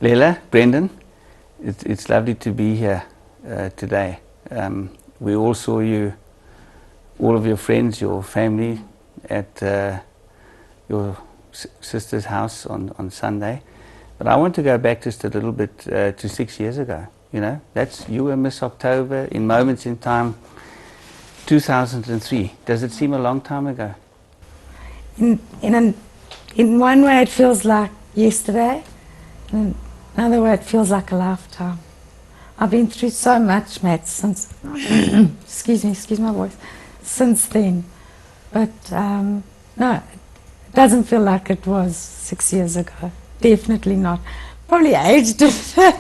Lella, Brendan, it's lovely to be here today. We all saw you, all of your friends, your family, at your sister's house on Sunday. But I want to go back just a little bit to 6 years ago. You know, you were Miss October in Moments in Time, 2003. Does it seem a long time ago? In one way it feels like yesterday, in another way it feels like a lifetime. I've been through so much, Matt, since, excuse my voice, since then. But no, it doesn't feel like it was 6 years ago. Definitely not. Probably aged a bit,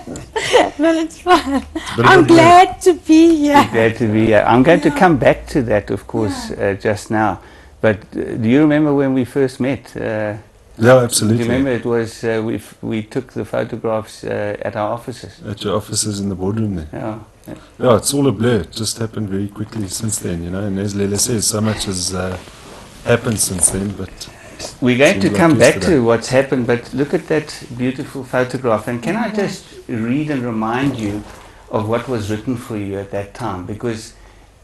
but it's fine. I'm glad to be here. You're glad to be here. I'm going to come back to that, of course, just now. But do you remember when we first met? Yeah, absolutely. Do you remember it was, we took the photographs at our offices? At your offices in the boardroom there. Yeah. Yeah, it's all a blur. It just happened very quickly since then, you know. And as Lella says, so much has happened since then, but... We're going to come back to what's happened, but look at that beautiful photograph. And can I just read and remind you of what was written for you at that time? Because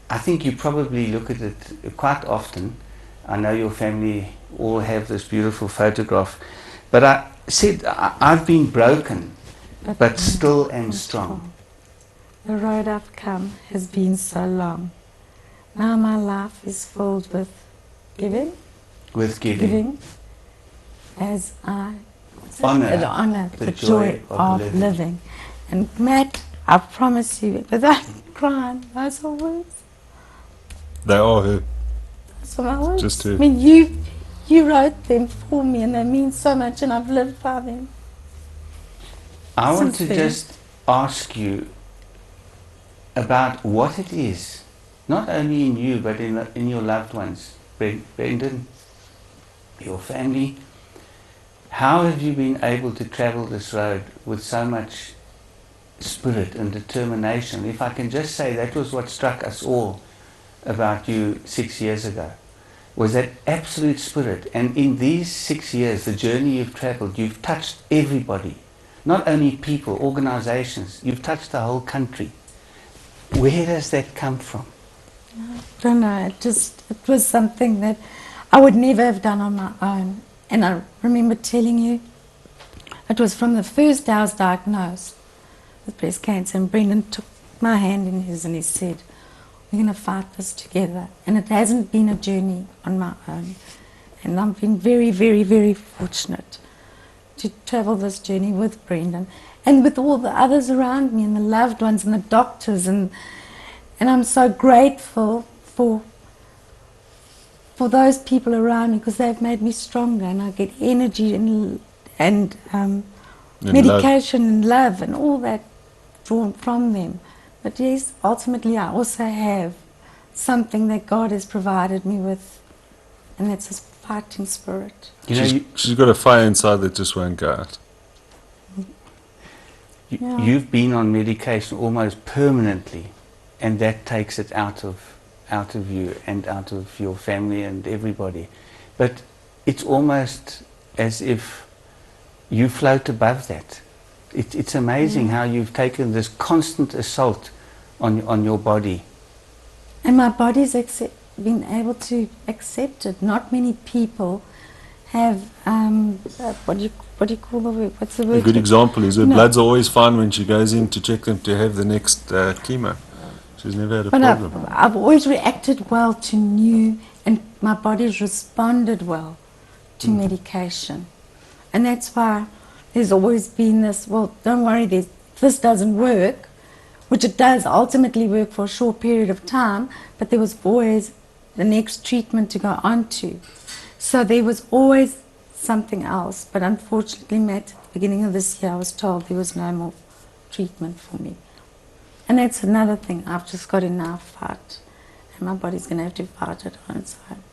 I think you probably look at it quite often. I know your family all have this beautiful photograph. But I said, I've been broken, but still am strong. The road I've come has been so long. Now my life is filled with giving. With giving. As I honor the joy of living. And Matt, I promise you, without crying, those are words. They are her. Those are my words. Just her. I mean, you wrote them for me, and they mean so much, and I've lived by them. I want to just ask you about what it is, not only in you, but in your loved ones, Brendan, your family. How have you been able to travel this road with so much spirit and determination? If I can just say, that was what struck us all about you 6 years ago, was that absolute spirit. And in these 6 years, the journey you've traveled, you've touched everybody, not only people, organizations, you've touched the whole country. Where does that come from? I don't know, it was something that I would never have done on my own. And I remember telling you, it was from the first day I was diagnosed with breast cancer, and Brendan took my hand in his and he said, we're going to fight this together. And it hasn't been a journey on my own. And I've been very, very, very fortunate to travel this journey with Brendan and with all the others around me and the loved ones and the doctors. And I'm so grateful for those people around me, because they've made me stronger, and I get energy and medication and love and all that drawn from them. But yes, ultimately I also have something that God has provided me with, and that's His fighting spirit. You know, she's got a fire inside that just won't go out. You've been on medication almost permanently, and that takes it out of you and out of your family and everybody. But it's almost as if you float above that. It's amazing how you've taken this constant assault on your body. And my body's been able to accept it. Not many people have, what do you call the word? What's the word? A good example is her bloods are always fine when she goes in to check them to have the next chemo. She's never had a problem. I've always reacted well to new, and my body's responded well to medication. And that's why there's always been this, well, don't worry, this doesn't work, which it does ultimately work for a short period of time, but there was always the next treatment to go on to. So there was always something else. But unfortunately, Matt, at the beginning of this year, I was told there was no more treatment for me. And that's another thing I've just got to now fight, and my body's going to have to fight it on its own.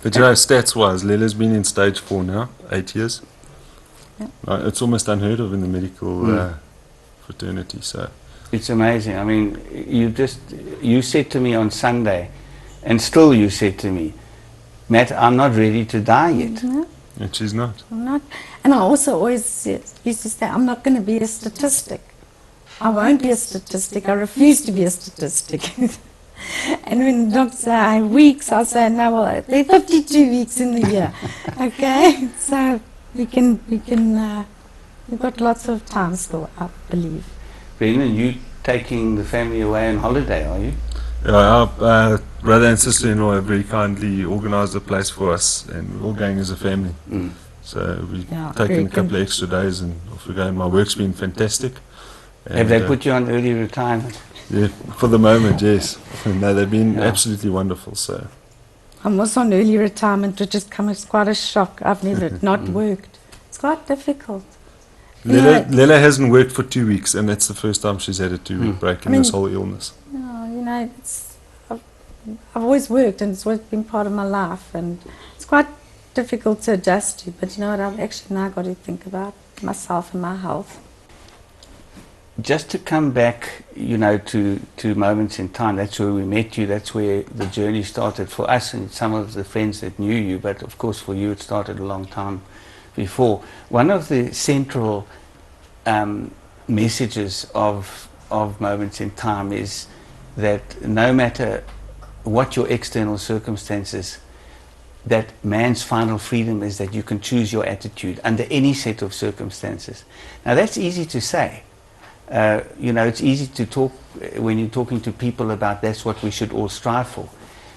But you know, stats-wise, Lella's been in stage 4 now, 8 years. Yeah. It's almost unheard of in the medical fraternity. So it's amazing. I mean, you said to me on Sunday, and still you said to me, Matt, I'm not ready to die yet. No. And she's not. I'm not. And I also always used to say, I'm not going to be a statistic. I won't be a statistic. I refuse to be a statistic. And when doctors say I have weeks, I'll say, no, well, there are 52 weeks in the year. Okay? So we've got lots of time still, I believe. Brendan, you taking the family away on holiday, are you? Yeah, our brother and sister-in-law have very kindly organised a place for us, and we're all going as a family. Mm. So we've Yeah, taken very a couple good. of extra days and off we go. My work's been fantastic. Have they put you on early retirement? Yeah, for the moment, yes. No, they've been Yeah. absolutely wonderful. So I'm also on early retirement, which has come as quite a shock. I've never not worked. It's quite difficult. Lella hasn't worked for 2 weeks, and that's the first time she's had a 2-week break in I mean, this whole illness. No, I've always worked, and it's always been part of my life, and it's quite difficult to adjust to. But you know what? I've actually now got to think about myself and my health. Just to come back, to moments in time, that's where we met you, that's where the journey started for us and some of the friends that knew you, but of course for you it started a long time before. One of the central messages of moments in time is that no matter what your external circumstances, that man's final freedom is that you can choose your attitude under any set of circumstances. Now that's easy to say. It's easy to talk when you're talking to people about that's what we should all strive for.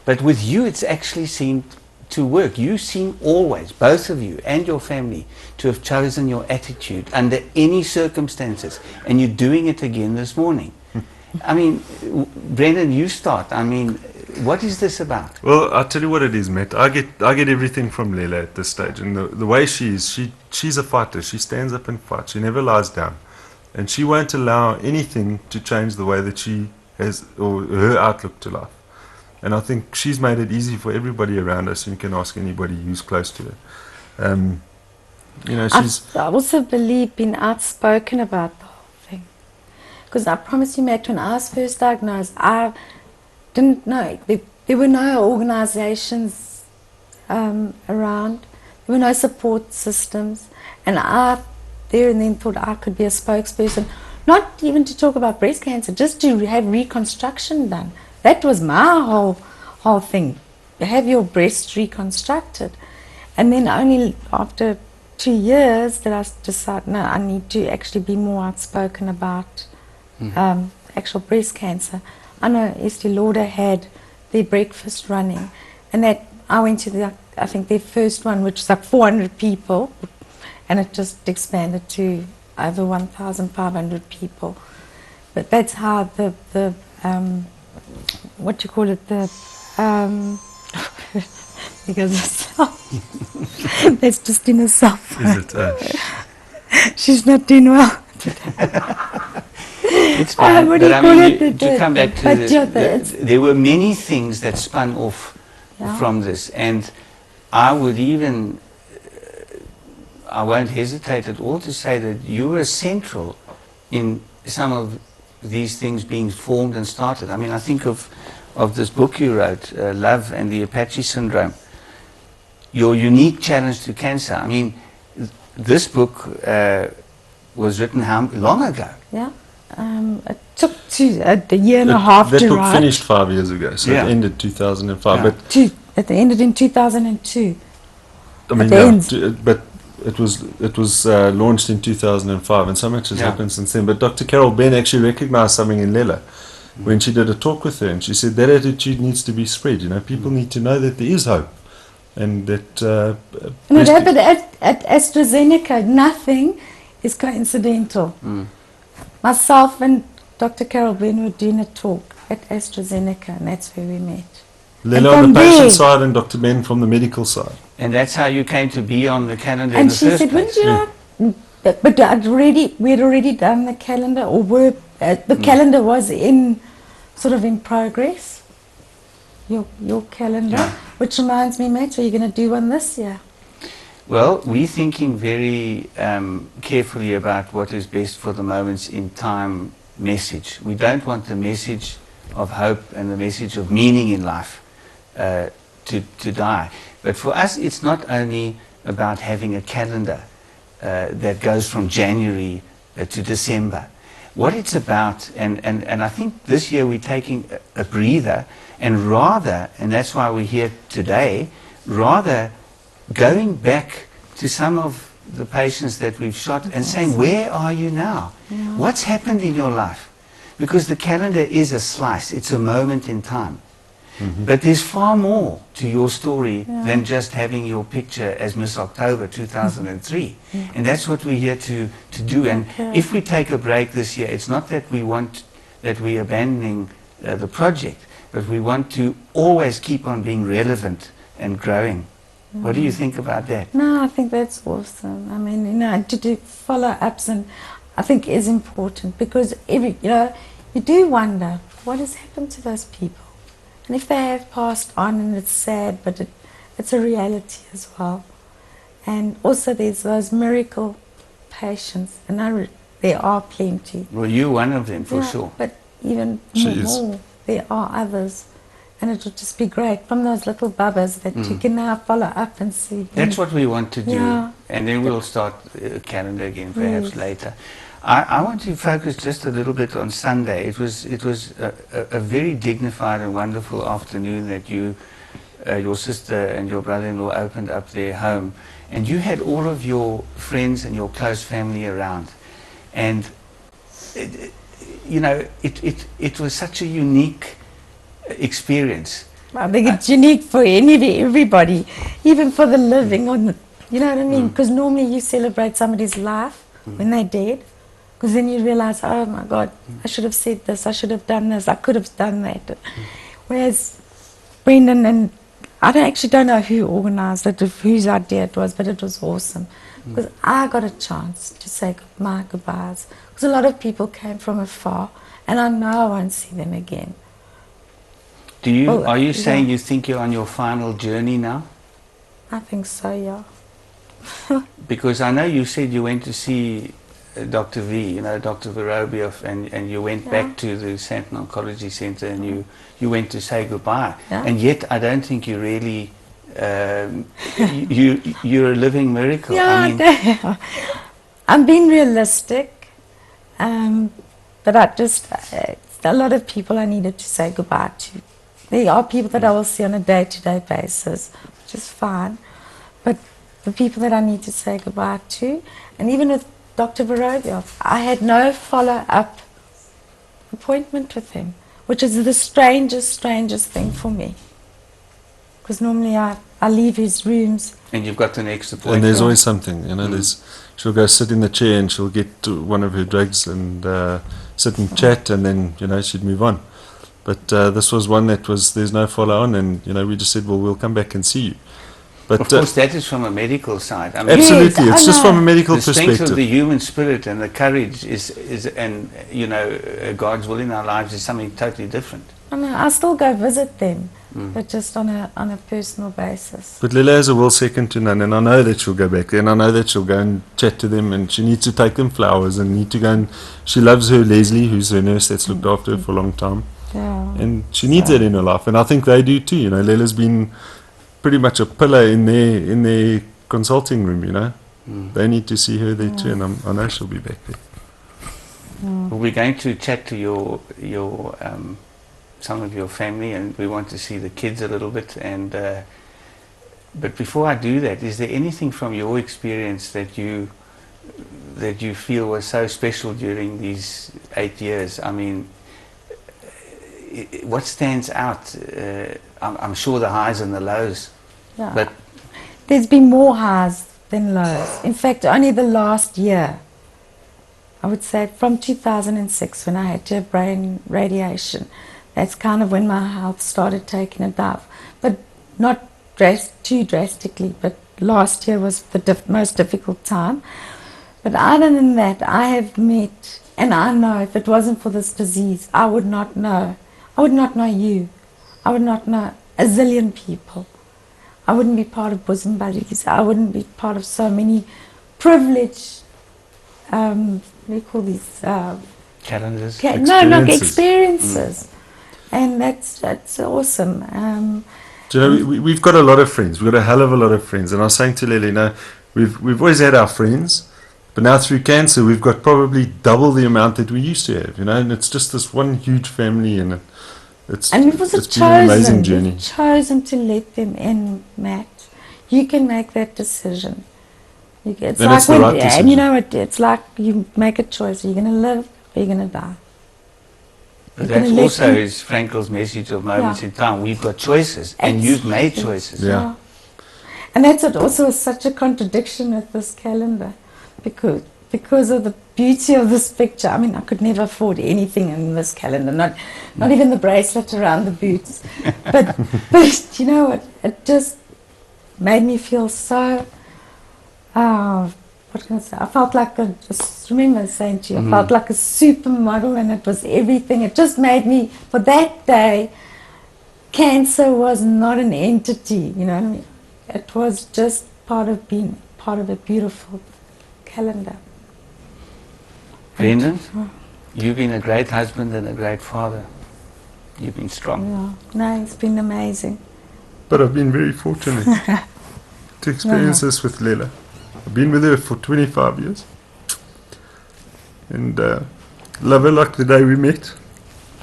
But with you, it's actually seemed to work. You seem always, both of you and your family, to have chosen your attitude under any circumstances. And you're doing it again this morning. I mean, Brendan, you start. I mean, what is this about? Well, I'll tell you what it is, Matt. I get everything from Lella at this stage. And the way she is, she's a fighter. She stands up and fights. She never lies down. And she won't allow anything to change the way that she has, or her outlook to life. And I think she's made it easy for everybody around us, and you can ask anybody who's close to her. I also believe being outspoken about the whole thing. Because I promise you, Matt, when I was first diagnosed, I didn't know. There were no organisations around. There were no support systems. And I there and then thought I could be a spokesperson, not even to talk about breast cancer, just to have reconstruction done. That was my whole thing. Have your breast reconstructed. And then only after 2 years that I decided, no, I need to actually be more outspoken about actual breast cancer. I know Estee Lauder had their breakfast running, and that I went to I think their first one, which was like 400 people, and it just expanded to over 1,500 people. But that's how the what you call it, because that's just in herself. Is it? She's not doing well. It's fine, What do but you I call mean, it? to come back to there were many things that spun off Yeah. from this, and I would even, I won't hesitate at all to say that you were central in some of these things being formed and started. I mean, I think of this book you wrote, Love and the Apache Syndrome, your unique challenge to cancer. I mean, this book was written how long ago? Yeah. It took a year and a half that to book write. finished 5 years ago, so Yeah. it ended 2005. Yeah. But It ended in 2002. I mean, the yeah, end. but it was launched in 2005, and so much has Yeah. happened since then. But Dr. Carol Ben actually recognized something in Lella when she did a talk with her, and she said that attitude needs to be spread. You know, people need to know that there is hope, and that. And it happened at AstraZeneca. Nothing is coincidental. Myself and Dr. Carol Ben were doing a talk at AstraZeneca, and that's where we met. Lella And on the from patient there- side and Dr. Ben from the medical side. And that's how you came to be on the calendar in And the she first said, place. wouldn't you like, but we had already done the calendar, or the calendar was sort of in progress, your calendar, Yeah. which reminds me, mate, so you're going to do one this year. Well, we're thinking very carefully about what is best for the Moments in Time message. We don't want the message of hope and the message of meaning in life to die. But for us, it's not only about having a calendar. that goes from January to December. What it's about, and I think this year we're taking a breather, and that's why we're here today, rather going back to some of the patients that we've shot and saying, where are you now? Yeah. What's happened in your life? Because the calendar is a slice, it's a moment in time. Mm-hmm. But there's far more to your story Yeah. than just having your picture as Miss October 2003. Mm-hmm. And that's what we're here to do. And Okay. if we take a break this year, it's not that we're abandoning the project, but we want to always keep on being relevant and growing. What do you think about that? No, I think that's awesome. I mean, to do follow-ups, and I think is important, because you do wonder what has happened to those people, and if they have passed on, and it's sad, but it's a reality as well. And also, there's those miracle patients, and there are plenty. Well, you're one of them, for Yeah, sure. but even She is. more, there are others. And it would just be great from those little bubbers that you can now follow up and see. That's what we want to do. Yeah. And then we'll start a calendar again, perhaps Yes. later. I want to focus just a little bit on Sunday. It was a very dignified and wonderful afternoon that your sister and your brother-in-law opened up their home. And you had all of your friends and your close family around. And, it was such a unique experience. I think it's unique for everybody, even for the living. You know what I mean? Because normally you celebrate somebody's life when they're dead, because then you realize, oh my God, I should have said this, I should have done this, I could have done that. Whereas Brendan, and I actually don't know who organised it, whose idea it was, but it was awesome. Because I got a chance to say my goodbyes. Because a lot of people came from afar, and I know I won't see them again. Are you saying yeah. you think you're on your final journey now? I think so, yeah. Because I know you said you went to see Dr. V, Dr. Vorobiev, and you went back to the Santon Oncology Center, and you went to say goodbye. Yeah. And yet I don't think you really, you're a living miracle. Yeah, I'm being realistic, but a lot of people I needed to say goodbye to. There are people that I will see on a day-to-day basis, which is fine, but the people that I need to say goodbye to, and even with Dr. Vorobiev, I had no follow-up appointment with him, which is the strangest thing for me. Because normally I leave his rooms. And you've got the next appointment. And there's always something, she'll go sit in the chair and she'll get to one of her drugs and sit and chat, and then, she'd move on. But this was one there's no follow-on, and, we just said, well, we'll come back and see you. But, of course, that is from a medical side. I mean, absolutely, Yes, it's just from a medical the perspective. strength of the human spirit and the courage and God's will in our lives is something totally different. I still go visit them, but just on a personal basis. But Lella has a will second to none, and I know that she'll go back there, and I know that she'll go and chat to them, and she needs to take them flowers, and need to go and she loves her Leslie, who's her nurse that's looked after her for a long time, and she needs that in her life, and I think they do too. Lella's been pretty much a pillar in their consulting room. They need to see her there too, and I know she'll be back there. Well, we're going to chat to your some of your family, and we want to see the kids a little bit. And but before I do that, is there anything from your experience that you feel was so special during these 8 years? I mean, what stands out? I'm sure the highs and the lows, but there's been more highs than lows. In fact, only the last year, I would say from 2006, when I had to have brain radiation, that's kind of when my health started taking a dive. But not too drastically, but last year was the most difficult time. But other than that, I have met, and I know if it wasn't for this disease, I would not know. I would not know you. I would not know a zillion people. I wouldn't be part of Bosom Buddies. I wouldn't be part of so many privileged, what do you call these? Challenges? Experiences. And that's awesome. Do you know, we've got a lot of friends. We've got a hell of a lot of friends. And I was saying to Lily, we've always had our friends, but now through cancer we've got probably double the amount that we used to have, you know, and it's just this one huge family, and it's And it was it's been an amazing journey. We've chosen to let them in, Matt. You can make that decision. It's And like it's the when, right decision. and you know, it's like you make a choice. Are you going to live or are you going to die? But You're that gonna let also them- is Frankel's message of moments Yeah. in time. We've got choices, and you've made Absolutely. choices. Yeah. And that's what also is such a contradiction with this calendar, because of the beauty of this picture. I mean, I could never afford anything in this calendar, not even the bracelet around the boots. But you know what? It just made me feel so. What can I say? I felt like just remember saying to you, I felt like a supermodel, and it was everything. It just made me, for that day, cancer was not an entity, you know what I mean? It was just part of being part of a beautiful calendar. Brendan, you've been a great husband and a great father. You've been strong. Yeah. No, it's been amazing. But I've been very fortunate to experience this with Lella. I've been with her for 25 years, and love her like the day we met.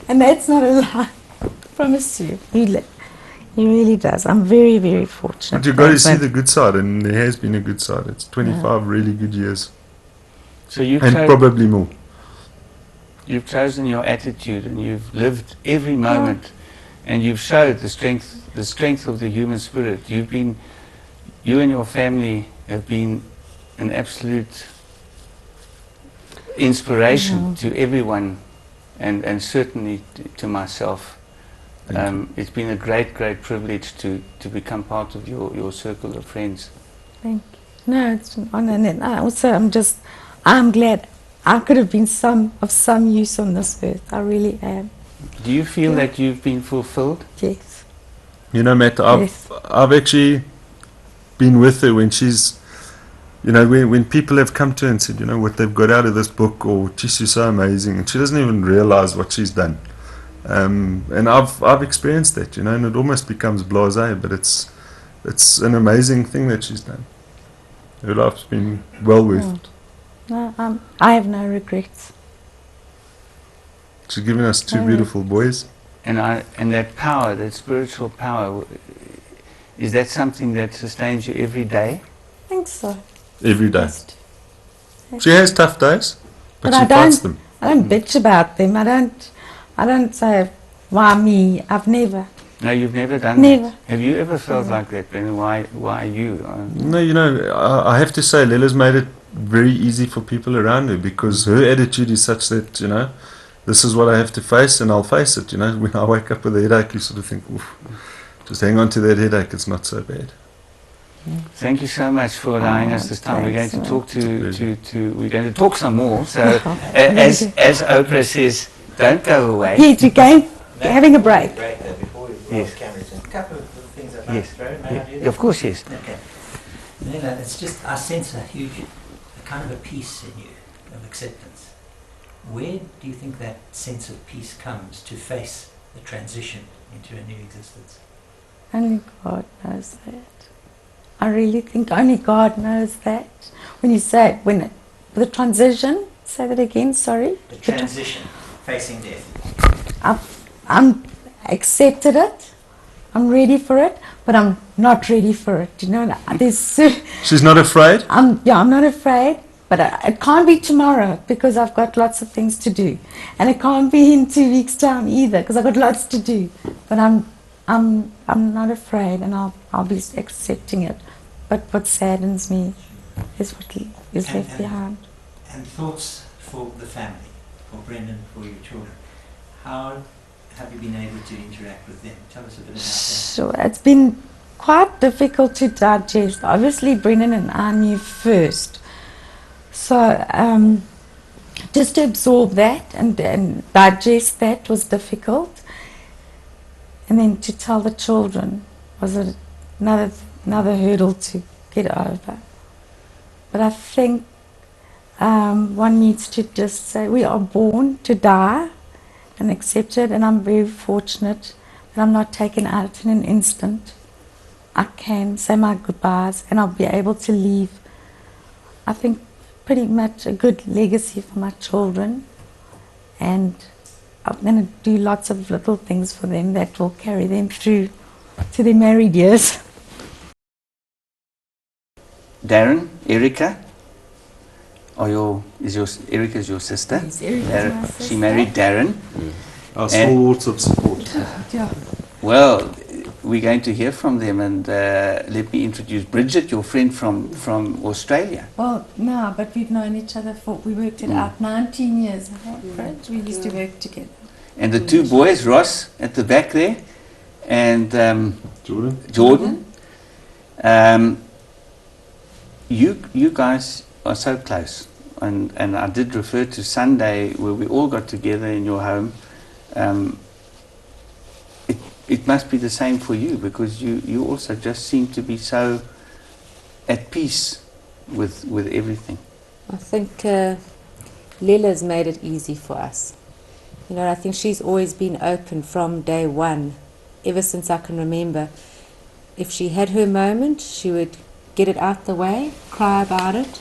And that's not a lie. I promise you. He really does. I'm very, very fortunate. But you've got to see But- the good side, and there has been a good side. It's 25 really good years, So you've, and probably more. you've chosen your attitude, and you've lived every moment, and you've showed the strength of the human spirit. You and your family have been an absolute inspiration to everyone, and certainly to myself. It's been a great privilege to become part of your circle of friends. Thank you. No, it's an honor. And also, I'm glad I could have been of some use on this earth. I really am. Do you feel that you've been fulfilled? Yes. You know, Matt, Yes. I've actually been with her when she's, you know, when people have come to her and said, you know, what they've got out of this book, or she's so amazing, and she doesn't even realize what she's done. And I've experienced that, you know, and it almost becomes blasé, but it's an amazing thing that she's done. Her life's been well worth it. No, I have no regrets. She's given us two beautiful boys. And that power, that spiritual power, is that something that sustains you every day? I think so. Every day. Just- She has tough days, but But she I fights don't- them. I don't bitch about them. I don't say, why me? I've never. No, you've never done Never. that. Have you ever felt like that, Brendan? Why you? No, you know, I have to say, Lella's made it very easy for people around her, because her attitude is such that, you know, this is what I have to face, and I'll face it. You know, when I wake up with a headache, you sort of think, oof, just hang on to that headache, it's not so bad. Thank you so much for allowing us this time. We're going to talk we're going to talk some more. So, as Oprah says, don't go away. Yes, we're going, having a break. Break there before we roll Yes. the cameras in. A couple of things I'd like Yes. to throw. May I do that? Of course, yes. Okay. Lella, it's just, I sense a kind of a peace in you, of acceptance. Where do you think that sense of peace comes to face the transition into a new existence? Only God knows that. I really think only God knows that. When you say, the transition, say that again, sorry. The transition, facing death. I'm accepted it. I'm ready for it, but I'm not ready for it. You know, She's not afraid? I'm not afraid, but it can't be tomorrow because I've got lots of things to do, and it can't be in 2 weeks' time either because I've got lots to do. But I'm not afraid, and I'll be accepting it. But what saddens me is what is left behind. And thoughts for the family, for Brendan, for your children. How have you been able to interact with them? Tell us a bit about that. So it's been quite difficult to digest. Obviously, Brendan and I knew first. So just to absorb that and digest that was difficult. And then to tell the children was another hurdle to get over. But I think one needs to just say we are born to die and accept it, and I'm very fortunate that I'm not taken out in an instant. I can say my goodbyes and I'll be able to leave I think, pretty much a good legacy for my children. And I'm going to do lots of little things for them that will carry them through to their married years. Darren, Erica, Erica's your sister? Yes, Erica's my sister. She married Darren. Our stalwarts of support. Yeah. Well, we're going to hear from them, and let me introduce Bridget, your friend from Australia. Well, no, but we've known each other we worked it out 19 years. Right? We used to work together. And the two boys, Ross at the back there, and Jordan. You guys are so close, and I did refer to Sunday where we all got together in your home. It must be the same for you, because you also just seem to be so at peace with everything. I think Lella's made it easy for us. You know, I think she's always been open from day one, ever since I can remember. If she had her moment, she would get it out the way, cry about it,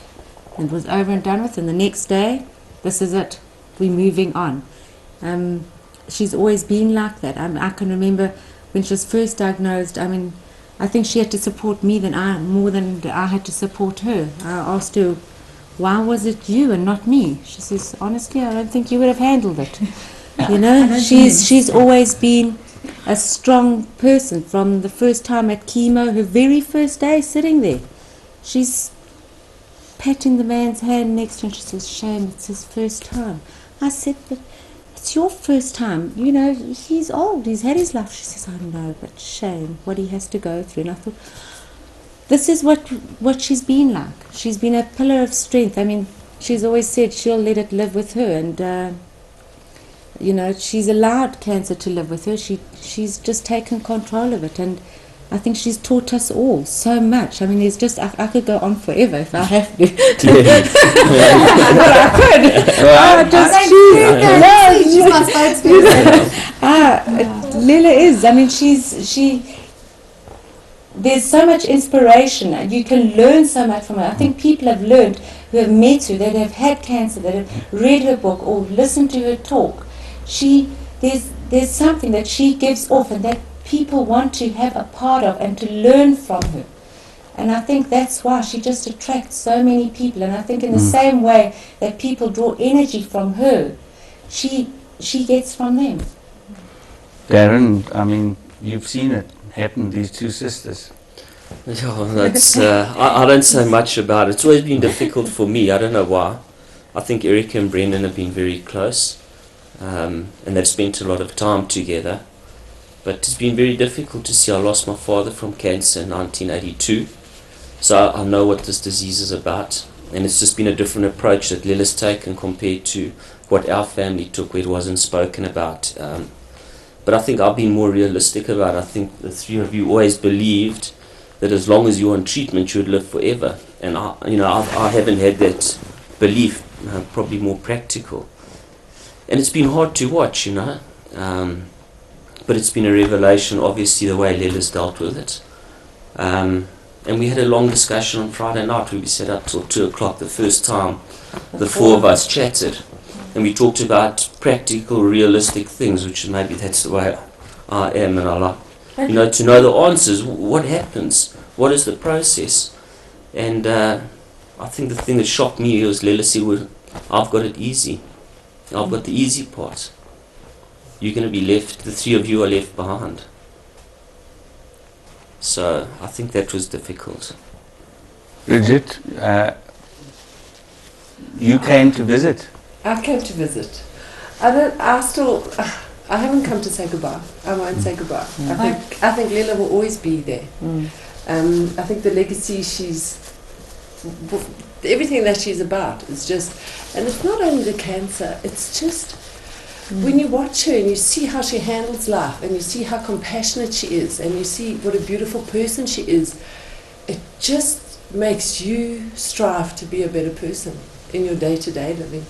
and it was over and done with, and the next day, this is it, we're moving on. She's always been like that. I can remember when she was first diagnosed, I think she had to support me more than I had to support her. I asked her, why was it you and not me? She says, honestly, I don't think you would have handled it. You know, she's always been a strong person from the first time at chemo, her very first day sitting there. She's patting the man's hand next to her and she says, shame, it's his first time. I said, but it's your first time. You know, he's old, he's had his life. She says, I know, but shame, what he has to go through. And I thought, this is what she's been like. She's been a pillar of strength. I mean, she's always said she'll let it live with her, and you know, she's allowed cancer to live with her. She's just taken control of it, and I think she's taught us all so much. I mean, there's just I could go on forever if I have to. But I could. Lella is. I mean, there's so much inspiration. You can learn so much from her. I think people have learned who have met her, that have had cancer, that have read her book or listened to her talk. There's something that she gives off and that people want to have a part of and to learn from her. And I think that's why she just attracts so many people. And I think in the same way that people draw energy from her, she gets from them. Darren, I mean, you've seen it happen, these two sisters. Yeah, that's, I don't say much about it. It's always been difficult for me. I don't know why. I think Erica and Brendan have been very close, and they've spent a lot of time together. But it's been very difficult to see. I lost my father from cancer in 1982, so I know what this disease is about. And it's just been a different approach that Lella's taken compared to what our family took, where it wasn't spoken about. But I think I've been more realistic about it. I think the three of you always believed that as long as you're on treatment, you would live forever. And I haven't had that belief, probably more practical. And it's been hard to watch, but it's been a revelation, obviously, the way Lella's dealt with it. And we had a long discussion on Friday night where we sat up till 2 o'clock the first time the four of us chatted. And we talked about practical, realistic things, which maybe that's the way I am, and I like, to know the answers. What happens? What is the process? And I think the thing that shocked me was Lella said, well, I've got it easy. I've got the easy part. You're going to be left, the three of you are left behind. So I think that was difficult. Bridget, you came to visit. I came to visit. I haven't come to say goodbye. I won't say goodbye. I think Lella will always be there. I think the legacy everything that she's about is just, and it's not only the cancer, it's just when you watch her and you see how she handles life and you see how compassionate she is and you see what a beautiful person she is, it just makes you strive to be a better person in your day-to-day living.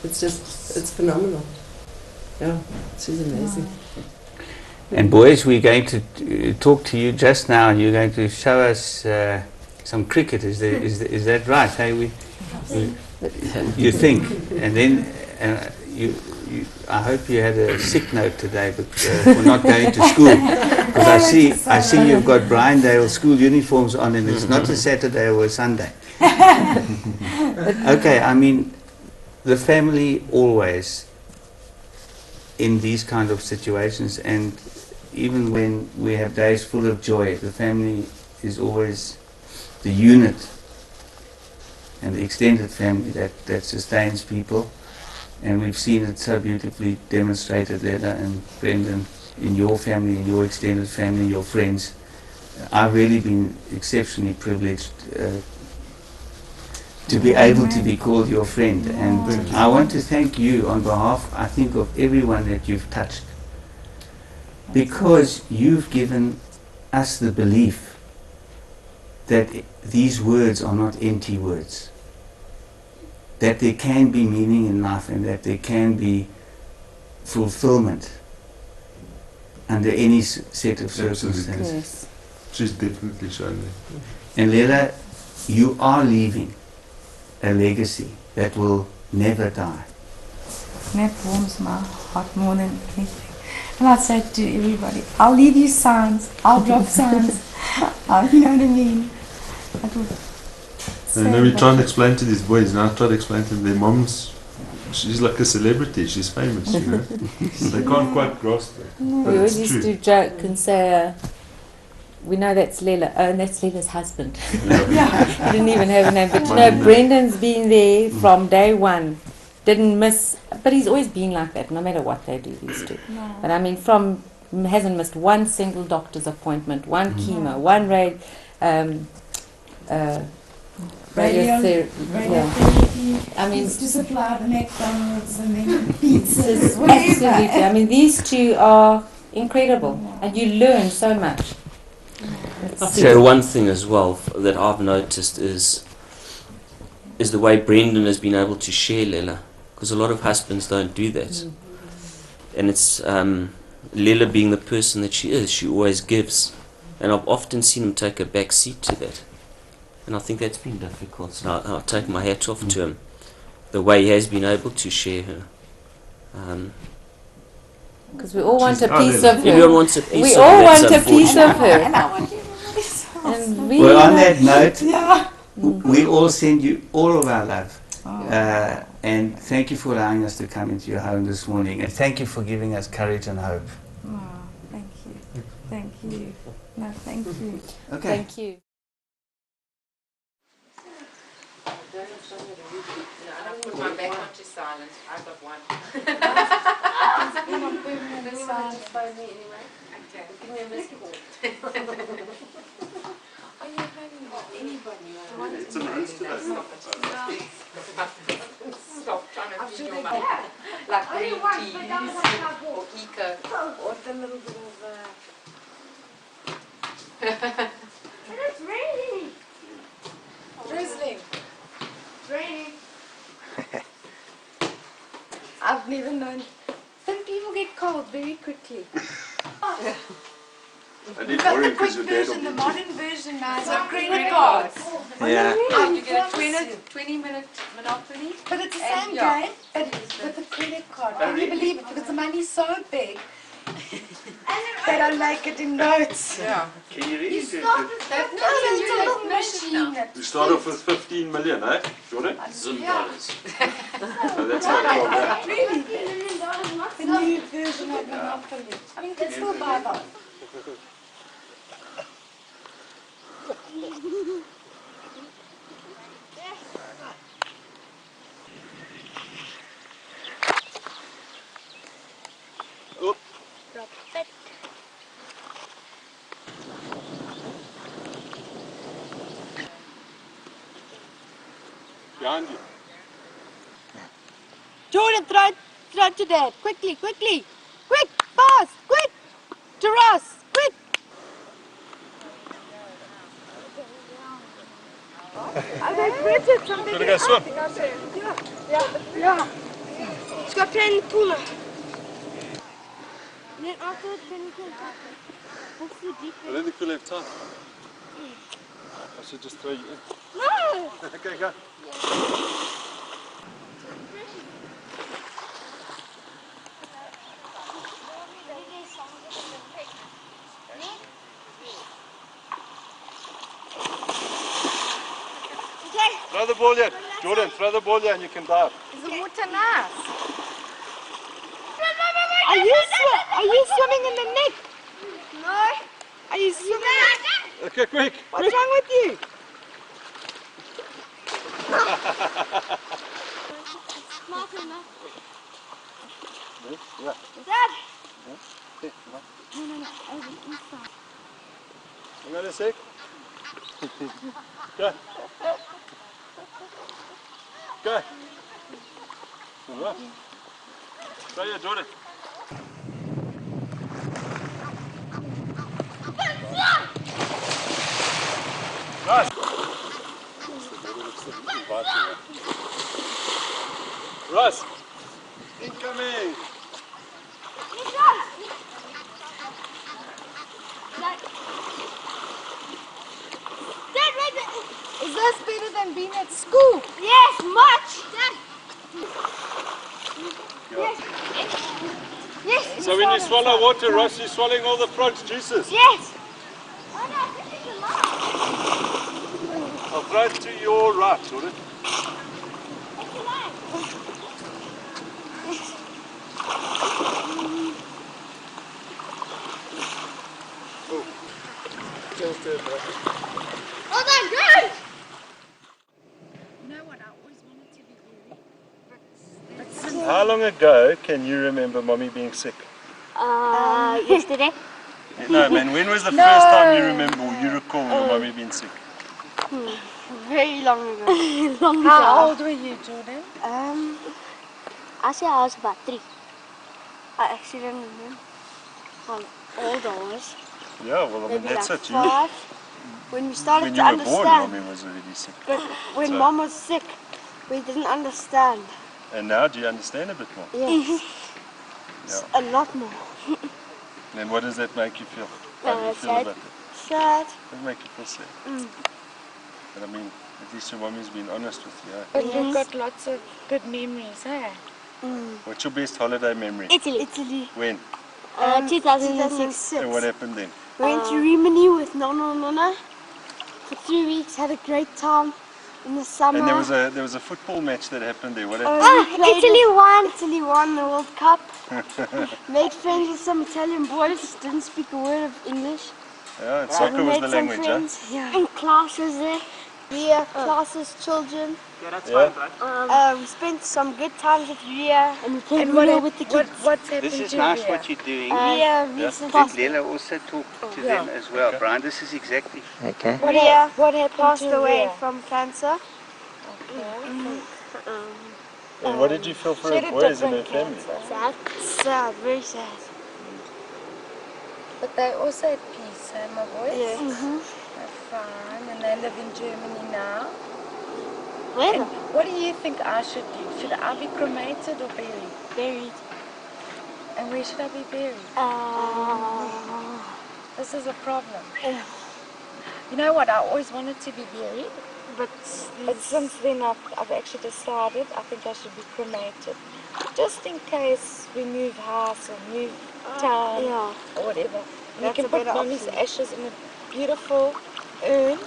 It's phenomenal. Yeah, she's amazing. And boys, we're going to talk to you just now. You're going to show us some cricket. Is that right? Hey, you think, and then I hope you had a sick note today, but for not going to school, because I see you've got Bryandale school uniforms on, and it's not a Saturday or a Sunday. Okay, I mean, the family always in these kind of situations, and even when we have days full of joy, the family is always the unit and the extended family that sustains people. And we've seen it so beautifully demonstrated, Lella and Brendan, in your family, in your extended family, your friends. I've really been exceptionally privileged to be able to be called your friend. And I want to thank you on behalf, I think, of everyone that you've touched, because you've given us the belief that these words are not empty words, that there can be meaning in life, and that there can be fulfillment under any set of circumstances. Yes. She's definitely shown me. And Lella, you are leaving a legacy that will never die. That warms my heart more than anything. And I say to everybody, I'll leave you signs, I'll drop signs. You know what I mean? And then we try and explain to these boys, now I try to explain to them, their moms, she's like a celebrity, she's famous, you know. They can't quite grasp it. But We always it's used true. to joke and say, we know that's Lella, oh, and that's Lella's husband. Yeah. He didn't even have a name, but you My know, name. Brendan's been there from day one. Didn't miss, but he's always been like that, no matter what they do, these two. But I mean, hasn't missed one single doctor's appointment, one chemo, one radiotherapy. Yeah. I mean, to supply the McDonald's and then pizzas, absolutely. I mean, these two are incredible, and you learn so much. So one thing as well that I've noticed is the way Brendan has been able to share Lella, because a lot of husbands don't do that. And it's Lella being the person that she is, she always gives, and I've often seen him take a back seat to that, and I think that's been difficult. So I'll take my hat off to him, the way he has been able to share her. Because we all want She's a piece Lella. of her. Everyone wants a piece We of all her. want That's a piece of unfortunate. her. And I want everybody else. And we Well, on know- that note, Yeah. we all send you all of our love. And thank you for allowing us to come into your home this morning. And thank you for giving us courage and hope. Oh, thank you. Thank you. No, thank you. Okay. Thank you. I don't put my back onto silent. I've got one. Phone me anyway. Okay. Give me a missed call. Are you having anybody? It's a roast today. Stop trying to feed your mouth. Like green tea or eco. Or the little bit of It's raining. drizzling. It's raining. I've never known. Some people get cold very quickly. And We've got the quick version, the modern version now is on credit cards. Yeah. You get a 20-minute monopoly. But it's the And same yeah. game, but with a credit card. Can you believe it? Because the money's so big. They don't make it in notes. Yeah. Can you really do Stop it? it. That's No, not it's a a new little definition machine. We start off with 15 million, eh? Jordan? Zoom dollars. So that's how it's called, yeah. Really? The new version of Monopoly. I mean, you can still buy that. Behind you. Jordan, throw to Dad. Quickly, quickly. Quick, fast, quick. To Ross, quick. Okay, Bridget, something. Gonna go swim. Yeah. She's got to play in the pool now. And then afterwards, then we can talk. What's the deep I don't think we'll have time. I should just throw you in. No! Okay, go. Throw the ball here. Jordan, throw the ball here and you can dive. Is the water nice? Are you swimming in the neck? No. Are you swimming? Okay, quick. What's wrong with you? Yeah. Dad! Okay, come on. Hang on a sec. Go. Go. All right. Throw here, Jordan. Nice. Russ, incoming. Is this better than being at school? Yes, much. Yes. Yes. So when you swallow water, Russ, you're swallowing all the frog's juices. Yes. I'll throw it to your right, Jordan. Oh. Just there, bro. Well done, good. You know what? I always wanted to be very. How long ago can you remember Mommy being sick? Yesterday. No, man, when was the first time you remember or you recall your Mommy being sick? Very long ago. Long How ago. old were you, Jordan? I say I was about 3. I actually don't remember how old I was. Yeah, well, I mean, Maybe that's like it. 5. When we started When to you were born, understand. Mommy was already sick. But when So- Mom was sick, we didn't understand. And now, do you understand a bit more? Yes. Yeah. A lot more. And what does that make you feel? How do you feel Sad. about it? Sad. Doesn't make you feel sad. But I mean, at least your Mommy's been honest with you. Eh? But you've got lots of good memories, eh? What's your best holiday memory? Italy. When? 2006. And what happened then? Went to Rimini with Nonna and Nonna for 3 weeks. Had a great time in the summer. And there was a football match that happened there. What happened? Italy won the World Cup. Made friends with some Italian boys. Didn't speak a word of English. Yeah, and But soccer we was made the some language, huh? friends. Yeah. And class was there. Ria, classes, children. Yeah, that's Yeah. fine, right? We spent some good times with Ria. And we played And what, Ria with the kids. what's happened This is to nice Ria? what you're doing. Ria Let recently Lella also talk to them as well. Okay. Brian, this is exactly. Okay. Ria What happened passed to away Ria? from cancer. And what did you feel for She her had a boys and her different family? cancer. Sad. Sad, very sad. But they also at peace, eh, my boys? Yes. They're fine, and they live in Germany now. Where? And what do you think I should do? Should I be cremated or buried? Buried. And where should I be buried? This is a problem. You know what? I always wanted to be buried, but since then I've actually decided I think I should be cremated. Just in case we move house or move town or whatever. And you That's can a put better Mommy's option. ashes in a beautiful urn,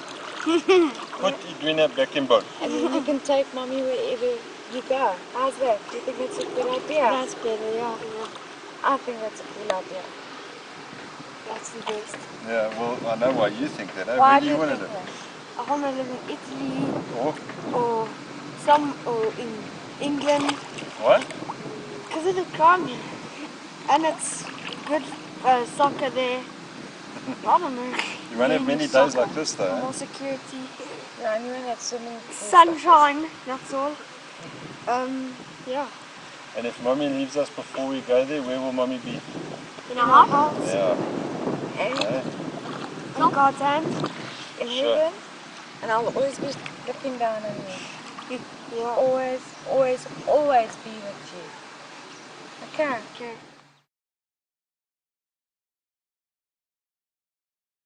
Put Edwina back in boat. and then you can take Mommy wherever you go. How's that? Do you think that's a good idea? That's better, yeah. I think that's a cool idea. That's the best. Yeah, well, I know why you think that. Eh? Why Where do do you you want to think live? that? I want to live in Italy Or or in England what? because of the crime here. And it's good soccer there. I don't know. You won't have many days like this though. More Eh? security. Yeah, and you won't have swimming pools. Sunshine, that's all. Yeah. And if Mommy leaves us before we go there, where will Mommy be? In our house. Yeah. And Eh? In God's hands. in Sure. heaven, and I'll always be looking down on you. Yeah. Always, always, always be with you. Okay. Okay.